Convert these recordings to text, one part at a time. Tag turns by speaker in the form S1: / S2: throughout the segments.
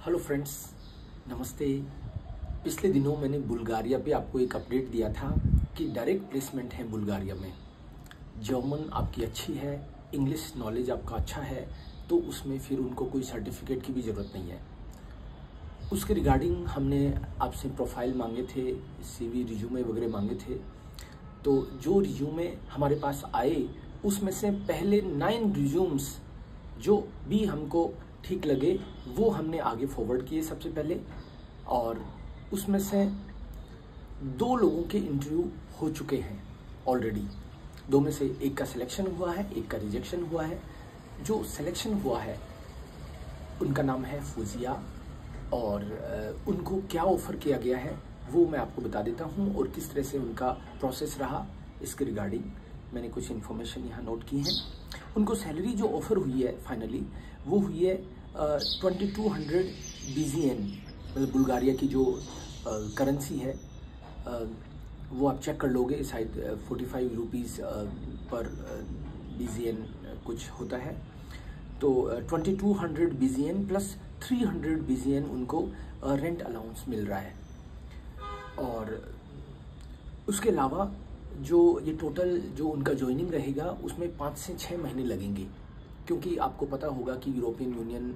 S1: Hello friends, नमस्ते। पिछले दिनों मैंने बुल्गारिया पे आपको एक अपडेट दिया था कि डायरेक्ट प्लेसमेंट है बुल्गारिया में। जर्मन आपकी अच्छी है, इंग्लिश नॉलेज आपका अच्छा है, तो उसमें फिर उनको कोई सर्टिफिकेट की भी ज़रूरत नहीं है। उसके रिगार्डिंग हमने आपसे प्रोफाइल मांगे थे, सीवी रिज्यूमे वगैरह मांगे थे। तो जो रिज्यूमे हमारे पास आए उसमें से पहले 9 रिज्यूम्स जो भी हमको ठीक लगे वो हमने आगे फॉरवर्ड किए सबसे पहले, और उसमें से 2 लोगों के इंटरव्यू हो चुके हैं ऑलरेडी। 2 में से एक का सिलेक्शन हुआ है, एक का रिजेक्शन हुआ है। जो सिलेक्शन हुआ है उनका नाम है फूजिया, और उनको क्या ऑफ़र किया गया है वो मैं आपको बता देता हूँ और किस तरह से उनका प्रोसेस रहा। इसके रिगार्डिंग मैंने कुछ इन्फॉर्मेशन यहाँ नोट की है। उनको सैलरी जो ऑफ़र हुई है फाइनली वो हुई है 2200 BZN, मतलब बुल्गारिया की जो करेंसी है वो आप चेक कर लोगे, शायद 45 रुपीज़ पर BZN कुछ होता है। तो 2200 BZN प्लस 300 BZN उनको रेंट अलाउंस मिल रहा है। और उसके अलावा जो ये टोटल जो उनका ज्वाइनिंग रहेगा उसमें 5 से 6 महीने लगेंगे, क्योंकि आपको पता होगा कि यूरोपियन यूनियन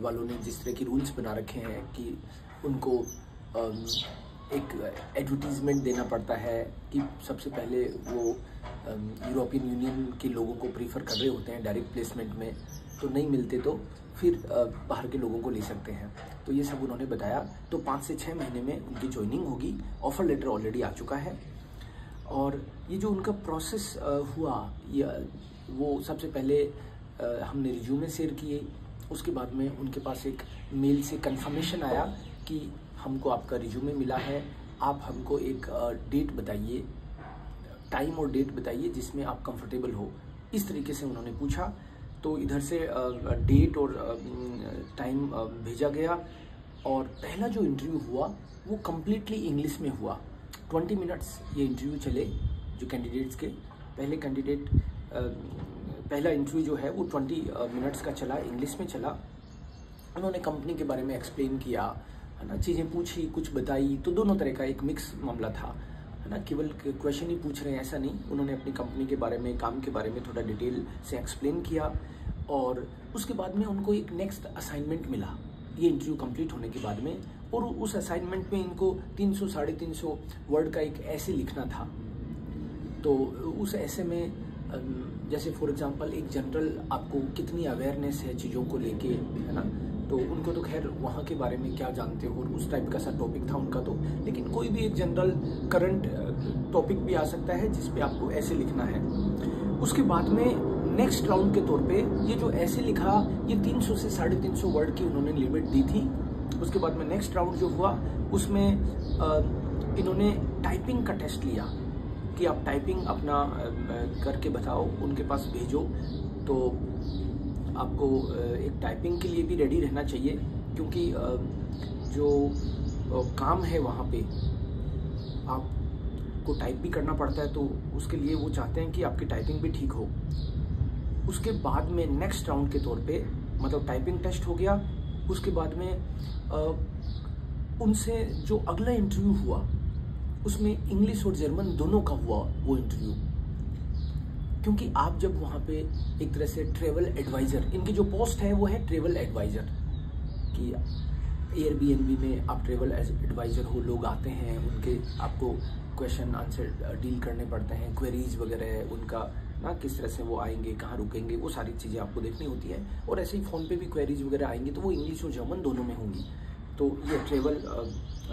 S1: वालों ने जिस तरह की रूल्स बना रखे हैं कि उनको एक एडवर्टीज़मेंट देना पड़ता है कि सबसे पहले वो यूरोपियन यूनियन के लोगों को प्रीफर कर रहे होते हैं डायरेक्ट प्लेसमेंट में, तो नहीं मिलते तो फिर बाहर के लोगों को ले सकते हैं। तो ये सब उन्होंने बताया। तो 5 से 6 महीने में उनकी ज्वाइनिंग होगी। ऑफ़र लेटर ऑलरेडी आ चुका है। और ये जो उनका प्रोसेस हुआ, ये वो सबसे पहले हमने रिज्यूमे शेयर किए। उसके बाद में उनके पास एक मेल से कंफर्मेशन आया कि हमको आपका रिज्यूमे मिला है, आप हमको एक डेट बताइए, टाइम और डेट बताइए जिसमें आप कंफर्टेबल हो। इस तरीके से उन्होंने पूछा। तो इधर से डेट और टाइम भेजा गया। और पहला जो इंटरव्यू हुआ वो कम्प्लीटली इंग्लिश में हुआ। 20 मिनट्स ये इंटरव्यू चले जो कैंडिडेट्स के। पहला इंटरव्यू जो है वो 20 मिनट्स का चला, इंग्लिश में चला। उन्होंने कंपनी के बारे में एक्सप्लेन किया, है ना, चीज़ें पूछी, कुछ बताई। तो दोनों तरह का एक मिक्स मामला था, है ना। केवल क्वेश्चन ही पूछ रहे हैं ऐसा नहीं, उन्होंने अपनी कंपनी के बारे में, काम के बारे में थोड़ा डिटेल से एक्सप्लेन किया। और उसके बाद में उनको एक नेक्स्ट असाइनमेंट मिला ये इंटरव्यू कंप्लीट होने के बाद में। और उस असाइनमेंट में इनको 300 साढ़े 300 वर्ड का एक ऐसे लिखना था। तो उस ऐसे में जैसे फॉर एग्जांपल एक जनरल आपको कितनी अवेयरनेस है चीज़ों को लेके, है ना। तो उनको तो खैर वहाँ के बारे में क्या जानते हो, और उस टाइप का सा टॉपिक था उनका। तो लेकिन कोई भी एक जनरल करंट टॉपिक भी आ सकता है जिस पे आपको ऐसे लिखना है। उसके बाद में नेक्स्ट राउंड के तौर पे ये जो ऐसे लिखा, ये 300 से साढ़े 300 वर्ड की उन्होंने लिमिट दी थी। उसके बाद में नेक्स्ट राउंड जो हुआ उसमें इन्होंने टाइपिंग का टेस्ट लिया कि आप टाइपिंग अपना करके बताओ, उनके पास भेजो। तो आपको एक टाइपिंग के लिए भी रेडी रहना चाहिए, क्योंकि जो काम है वहाँ पे आपको टाइप भी करना पड़ता है। तो उसके लिए वो चाहते हैं कि आपकी टाइपिंग भी ठीक हो। उसके बाद में नेक्स्ट राउंड के तौर पे मतलब टाइपिंग टेस्ट हो गया। उसके बाद में उनसे जो अगला इंटरव्यू हुआ उसमें इंग्लिश और जर्मन दोनों का हुआ वो इंटरव्यू, क्योंकि आप जब वहाँ पे एक तरह से ट्रेवल एडवाइज़र, इनकी जो पोस्ट है वो है ट्रेवल एडवाइज़र, कि एयरबीएनबी में आप ट्रेवल एडवाइज़र हो। लोग आते हैं, उनके आपको क्वेश्चन आंसर डील करने पड़ते हैं, क्वेरीज वगैरह उनका ना, किस तरह से वो आएंगे, कहाँ रुकेंगे, वो सारी चीज़ें आपको देखनी होती है। और ऐसे ही फ़ोन पे भी क्वेरीज वगैरह आएंगी तो वो इंग्लिश और जर्मन दोनों में होंगी। तो ये ट्रेवल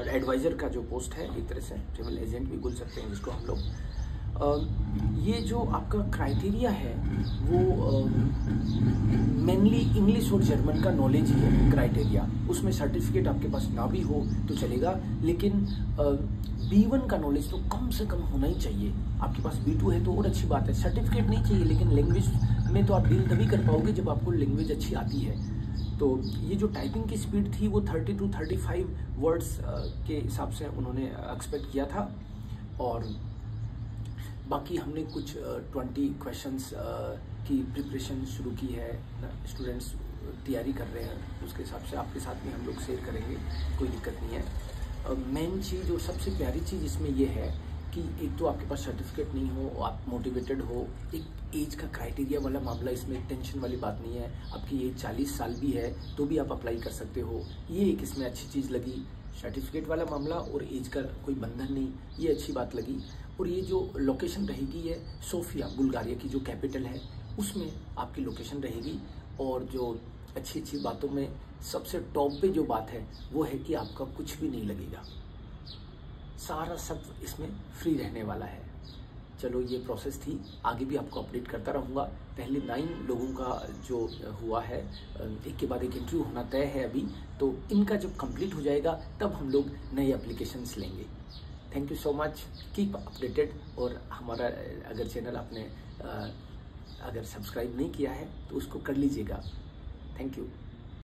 S1: एडवाइज़र का जो पोस्ट है, एक तरह से ट्रेवल एजेंट भी बोल सकते हैं जिसको हम लोग। ये जो आपका क्राइटेरिया है वो मेनली इंग्लिश और जर्मन का नॉलेज ही है क्राइटेरिया। उसमें सर्टिफिकेट आपके पास ना भी हो तो चलेगा, लेकिन B1 का नॉलेज तो कम से कम होना ही चाहिए। आपके पास B2 है तो और अच्छी बात है, सर्टिफिकेट नहीं चाहिए। लेकिन लैंग्वेज में तो आप डील तभी कर पाओगे जब आपको लैंग्वेज अच्छी आती है। तो ये जो टाइपिंग की स्पीड थी वो 30 to 35 वर्ड्स के हिसाब से उन्होंने एक्सपेक्ट किया था। और बाकी हमने कुछ 20 क्वेश्चंस की प्रिपरेशन शुरू की है। स्टूडेंट्स तैयारी कर रहे हैं उसके हिसाब से आपके साथ में हम लोग शेयर करेंगे, कोई दिक्कत नहीं है। मेन चीज़ और सबसे प्यारी चीज़ इसमें यह है कि एक तो आपके पास सर्टिफिकेट नहीं हो, आप मोटिवेटेड हो, एक एज का क्राइटेरिया वाला मामला, इसमें टेंशन वाली बात नहीं है। आपकी एज 40 साल भी है तो भी आप अप्लाई कर सकते हो, ये एक इसमें अच्छी चीज़ लगी। सर्टिफिकेट वाला मामला और एज का कोई बंधन नहीं, ये अच्छी बात लगी। और ये जो लोकेशन रहेगी ये सोफिया, बुल्गारिया की जो कैपिटल है, उसमें आपकी लोकेशन रहेगी। और जो अच्छी अच्छी बातों में सबसे टॉप पे जो बात है वो है कि आपका कुछ भी नहीं लगेगा, सारा सब इसमें फ्री रहने वाला है। चलो ये प्रोसेस थी, आगे भी आपको अपडेट करता रहूँगा। पहले 9 लोगों का जो हुआ है, एक के बाद एक इंटरव्यू होना तय है अभी, तो इनका जब कंप्लीट हो जाएगा तब हम लोग नए एप्लीकेशंस लेंगे। Thank you so much, keep updated. और हमारा अगर चैनल आपने अगर सब्सक्राइब नहीं किया है तो उसको कर लीजिएगा। Thank you.